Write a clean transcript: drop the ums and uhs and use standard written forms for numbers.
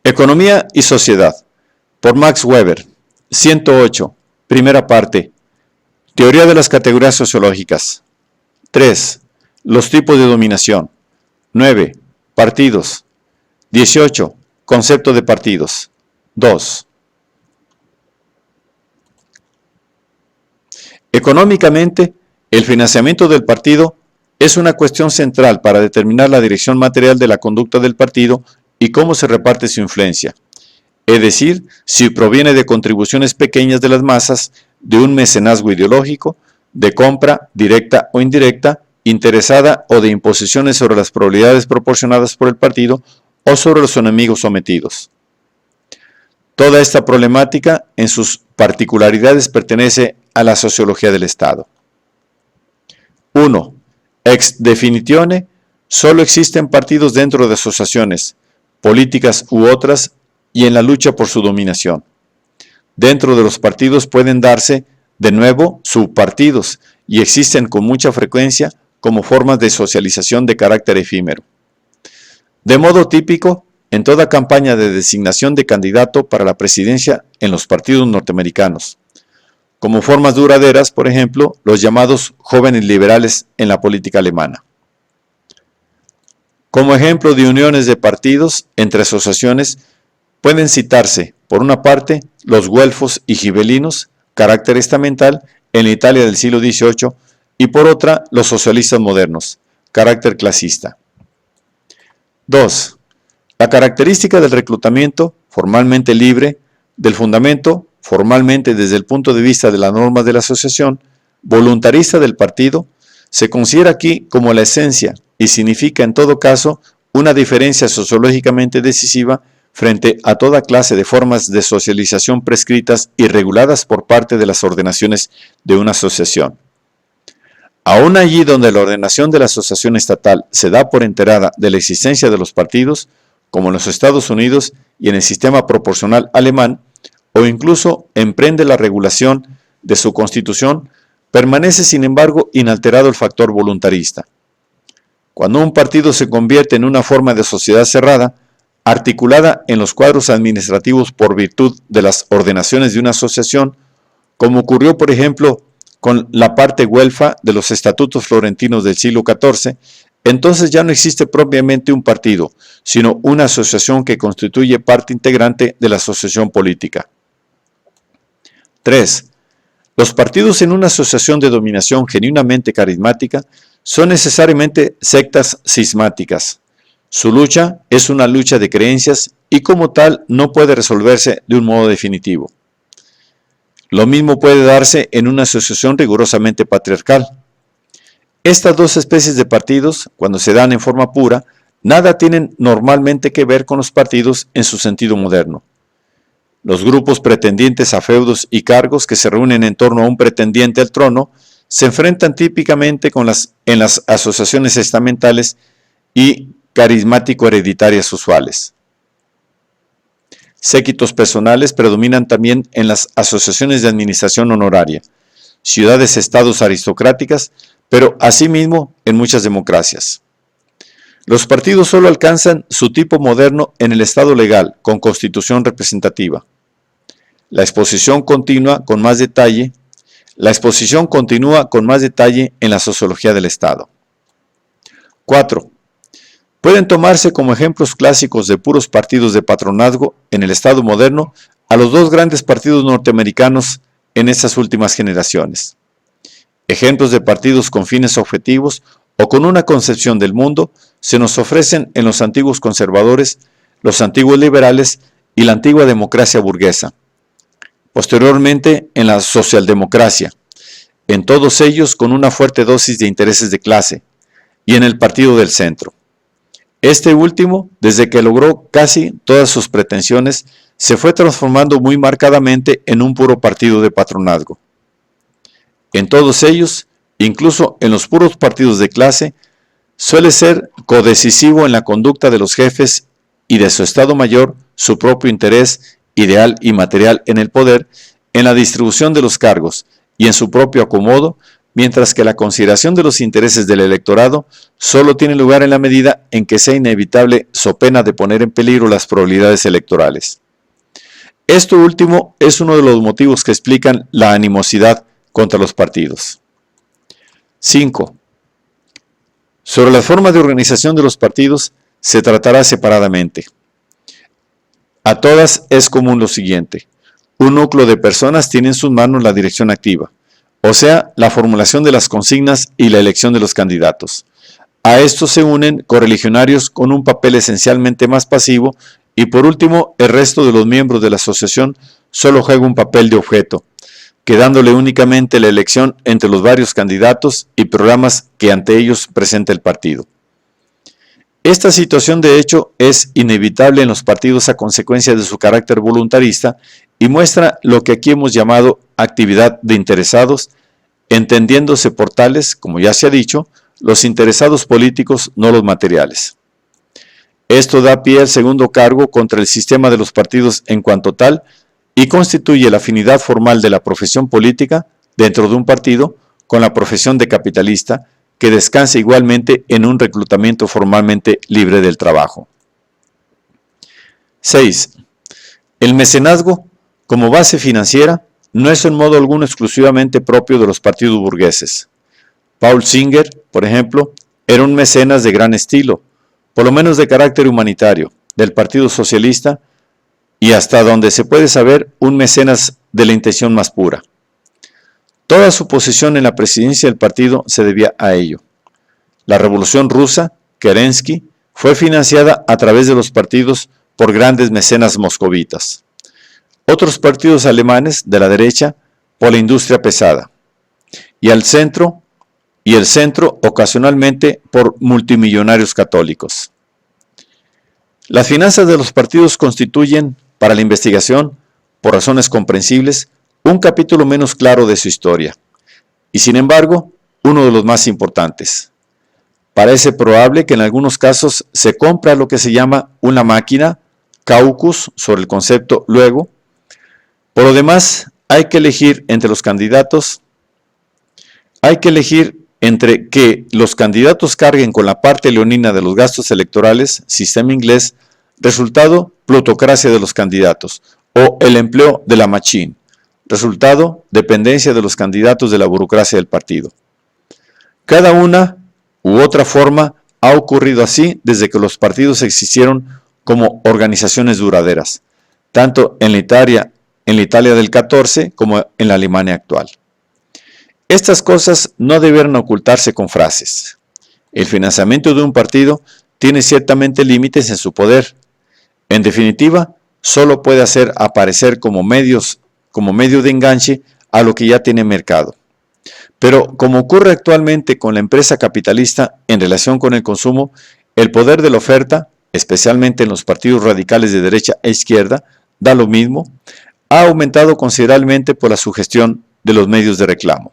Economía y Sociedad, por Max Weber. 108. Primera parte. Teoría de las categorías sociológicas. 3. Los tipos de dominación. 9. Partidos. 18. Concepto de partidos. 2. Económicamente, el financiamiento del partido es una cuestión central para determinar la dirección material de la conducta del partido y cómo se reparte su influencia. Es decir, si proviene de contribuciones pequeñas de las masas, de un mecenazgo ideológico, de compra directa o indirecta, interesada o de imposiciones sobre las probabilidades proporcionadas por el partido o sobre los enemigos sometidos. Toda esta problemática, en sus particularidades, pertenece a la sociología del Estado. 1. Ex definitione, solo existen partidos dentro de asociaciones, políticas u otras, y en la lucha por su dominación. Dentro de los partidos pueden darse, de nuevo, subpartidos, y existen con mucha frecuencia como formas de socialización de carácter efímero. De modo típico, en toda campaña de designación de candidato para la presidencia en los partidos norteamericanos. Como formas duraderas, por ejemplo, los llamados jóvenes liberales en la política alemana. Como ejemplo de uniones de partidos entre asociaciones, pueden citarse, por una parte, los güelfos y gibelinos, carácter estamental, en la Italia del siglo XVIII, y por otra, los socialistas modernos, carácter clasista. 2. La característica del reclutamiento, formalmente libre, del fundamento, formalmente desde el punto de vista de las normas de la asociación, voluntarista del partido, se considera aquí como la esencia y significa en todo caso una diferencia sociológicamente decisiva frente a toda clase de formas de socialización prescritas y reguladas por parte de las ordenaciones de una asociación. Aún allí donde la ordenación de la asociación estatal se da por enterada de la existencia de los partidos, como en los Estados Unidos y en el sistema proporcional alemán, o incluso emprende la regulación de su constitución, permanece sin embargo inalterado el factor voluntarista. Cuando un partido se convierte en una forma de sociedad cerrada, articulada en los cuadros administrativos por virtud de las ordenaciones de una asociación, como ocurrió por ejemplo con la parte güelfa de los estatutos florentinos del siglo XIV, entonces ya no existe propiamente un partido, sino una asociación que constituye parte integrante de la asociación política. 3. Los partidos en una asociación de dominación genuinamente carismática son necesariamente sectas cismáticas. Su lucha es una lucha de creencias y como tal no puede resolverse de un modo definitivo. Lo mismo puede darse en una asociación rigurosamente patriarcal. Estas dos especies de partidos, cuando se dan en forma pura, nada tienen normalmente que ver con los partidos en su sentido moderno. Los grupos pretendientes a feudos y cargos que se reúnen en torno a un pretendiente al trono se enfrentan típicamente en las asociaciones estamentales y carismático-hereditarias usuales. Séquitos personales predominan también en las asociaciones de administración honoraria, ciudades-estados aristocráticas, pero asimismo en muchas democracias. Los partidos solo alcanzan su tipo moderno en el Estado legal, con constitución representativa. La exposición continúa con más detalle en la sociología del Estado. 4. Pueden tomarse como ejemplos clásicos de puros partidos de patronazgo en el Estado moderno a los dos grandes partidos norteamericanos en estas últimas generaciones. Ejemplos de partidos con fines objetivos o con una concepción del mundo se nos ofrecen en los antiguos conservadores, los antiguos liberales y la antigua democracia burguesa. Posteriormente en la socialdemocracia, en todos ellos con una fuerte dosis de intereses de clase, y en el partido del centro. Este último, desde que logró casi todas sus pretensiones, se fue transformando muy marcadamente en un puro partido de patronazgo. En todos ellos, incluso en los puros partidos de clase, suele ser codecisivo en la conducta de los jefes y de su Estado Mayor su propio interés ideal y material en el poder, en la distribución de los cargos y en su propio acomodo, mientras que la consideración de los intereses del electorado solo tiene lugar en la medida en que sea inevitable so pena de poner en peligro las probabilidades electorales. Esto último es uno de los motivos que explican la animosidad contra los partidos. 5. Sobre la forma de organización de los partidos se tratará separadamente. A todas es común lo siguiente: un núcleo de personas tiene en sus manos la dirección activa, o sea, la formulación de las consignas y la elección de los candidatos. A estos se unen correligionarios con un papel esencialmente más pasivo y por último, el resto de los miembros de la asociación solo juega un papel de objeto, quedándole únicamente la elección entre los varios candidatos y programas que ante ellos presenta el partido. Esta situación de hecho es inevitable en los partidos a consecuencia de su carácter voluntarista y muestra lo que aquí hemos llamado actividad de interesados, entendiéndose por tales, como ya se ha dicho, los interesados políticos, no los materiales. Esto da pie al segundo cargo contra el sistema de los partidos en cuanto tal y constituye la afinidad formal de la profesión política dentro de un partido con la profesión de capitalista, que descansa igualmente en un reclutamiento formalmente libre del trabajo. 6. El mecenazgo, como base financiera, no es en modo alguno exclusivamente propio de los partidos burgueses. Paul Singer, por ejemplo, era un mecenas de gran estilo, por lo menos de carácter humanitario, del Partido Socialista, y hasta donde se puede saber, un mecenas de la intención más pura. Toda su posición en la presidencia del partido se debía a ello. La Revolución Rusa, Kerensky, fue financiada a través de los partidos por grandes mecenas moscovitas. Otros partidos alemanes de la derecha por la industria pesada. Y el centro ocasionalmente por multimillonarios católicos. Las finanzas de los partidos constituyen, para la investigación, por razones comprensibles, un capítulo menos claro de su historia, y sin embargo, uno de los más importantes. Parece probable que en algunos casos se compra lo que se llama una máquina, caucus, sobre el concepto luego. Por lo demás, hay que elegir entre los candidatos, entre que los candidatos carguen con la parte leonina de los gastos electorales, sistema inglés, resultado, plutocracia de los candidatos, o el empleo de la machine, resultado, dependencia de los candidatos de la burocracia del partido. Cada una u otra forma ha ocurrido así desde que los partidos existieron como organizaciones duraderas, tanto en la Italia del 14 como en la Alemania actual. Estas cosas no debieron ocultarse con frases. El financiamiento de un partido tiene ciertamente límites en su poder. En definitiva, solo puede hacer aparecer como medio de enganche a lo que ya tiene mercado. Pero como ocurre actualmente con la empresa capitalista en relación con el consumo, el poder de la oferta, especialmente en los partidos radicales de derecha e izquierda, da lo mismo, ha aumentado considerablemente por la sugestión de los medios de reclamo.